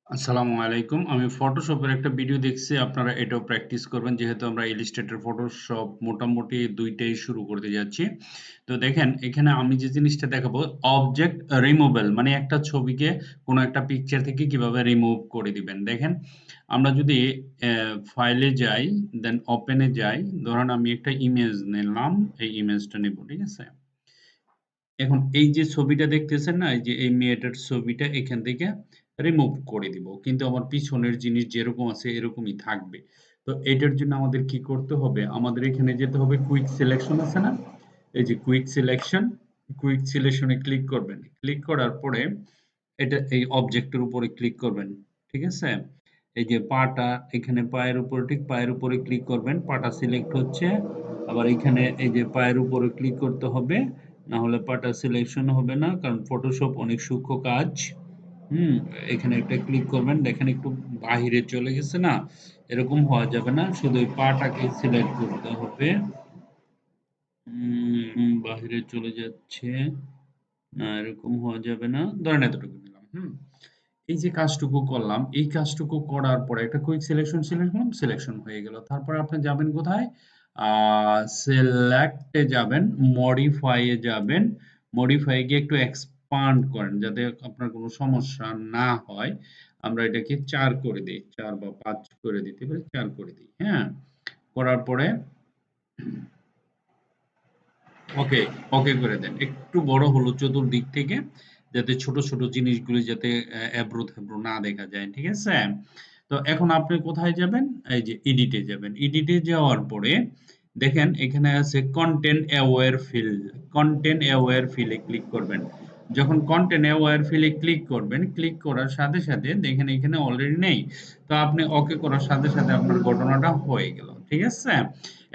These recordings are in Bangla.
আসসালামু আলাইকুম। আমি ফটোশপের একটা ভিডিও দেখছি। আপনারা এটাও প্র্যাকটিস করবেন। যেহেতু আমরা ইলাস্ট্রেটর, ফটোশপ মোটামুটি ২ টাই শুরু করতে যাচ্ছি। তো দেখেন এখানে আমি যে জিনিসটা দেখাবো অবজেক্ট রিমুভাল মানে একটা ছবিকে কোনো একটা পিকচার থেকে কিভাবে রিমুভ করে দিবেন। দেখেন আমরা যদি ফাইলে যাই, দেন ওপেন এ যাই। ধরেন আমি একটা ইমেজ নিলাম। এই ইমেজটা নেব। ঠিক আছে? এখন এই যে ছবিটা দেখতেছেন না? এই যে এই মেয়েটার ছবিটা এখান থেকে রিমুভ করে দিব। কিন্তু আমার পিছনের জিনিস যেরকম আছে এরকমই থাকবে। তো এটার জন্য আমাদের কি করতে হবে? আমাদের এখানে যেতে হবে কুইক সিলেকশন আছে না? এই যে কুইক সিলেকশন এ ক্লিক করবেন। ক্লিক করার পরে এটা এই অবজেক্টের উপরে ক্লিক করবেন। ঠিক আছে? এই যে পাটা এখানে পায়ের উপরে ঠিক পায়ের উপরে ক্লিক করবেন। পাটা সিলেক্ট হচ্ছে। আবার এখানে এই যে পায়ের উপরে ক্লিক করতে হবে। না হলে পাটা সিলেকশন হবে না। কারণ ফটোশপ অনেক সূক্ষ্ম কাজ। হুম, এখানে একটা ক্লিক করবেন। দেখেন একটু বাহিরে চলে গেছে না? এরকম হওয়া যাবে না। শুধু এই পাটাকে সিলেক্ট করতে হবে। বাহিরে চলে যাচ্ছে। না এরকম হওয়া যাবে না। ধরেন এতটুকু নিলাম। এই যে কাজটুকু করলাম, এই কাজটুকু করার পরে একটা কুইক সিলেকশন হয়ে গেল। তারপরে আপনি যাবেন কোথায়? আ সিলেক্ট এ যাবেন, মডিফাই এ যাবেন। মডিফাই এ গিয়ে একটু এক্সপান্ড করেন যাতে আপনার কোনো সমস্যা না হয়। আমরা এটাকে ৪ করে দেই। ৪ বা ৫ করে দিতে পারি, ৪ করে দিই। হ্যাঁ? করার পরে ওকে, ওকে করে দেন। একটু বড় হলো চতুর্দিক থেকে যাতে ছোট, ছোট জিনিসগুলি যাতে এবড়ো-থেবড়ো না দেখা যায়। ঠিক আছে? তো এখন আপনি কোথায় যাবেন? এই যে এডিট এ যাবেন। এডিট এ যাওয়ার পরে দেখেন এখানে আছে content aware fill. Content aware fill এ ক্লিক করবেন। যখন কনটেন্ট অ্যাওয়ার ফিল এ ক্লিক করবেন, ক্লিক করার সাথে, সাথে দেখেন এখানে অলরেডি নেই। তো আপনি ওকে করার সাথে, সাথে আপনার ঘটনাটা হয়ে গেল। ঠিক আছে?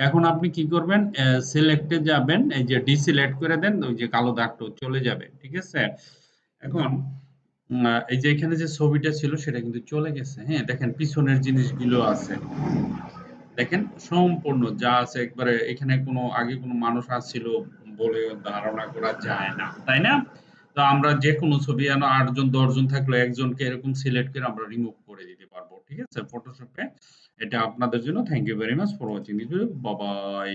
এখন আপনি কি করবেন? সিলেক্ট এ যাবেন। এই যে ডিসিলেক্ট করে দেন। ওই যে কালো দাগটা চলে যাবে। ঠিক আছে? এখন এই যে এখানে যে ছবিটা ছিল সেটা কিন্তু চলে গেছে। হ্যাঁ? দেখেন পিছনের জিনিসগুলো আছে। দেখেন সম্পূর্ণ যা আছে একবারে এখানে কোনো আগে কোনো মানুষ আসছিল বলে ধারণা করা যায় না। তাই না? তো আমরা যেকোনো ছবি ৮ জন ১০ জন থাকলে একজনকে এরকম সিলেক্ট করে আমরা রিমুভ করে দিতে পারবো। ঠিক আছে? ফটোশপে। এটা আপনাদের জন্য thank you very much for watching this video. Bye by.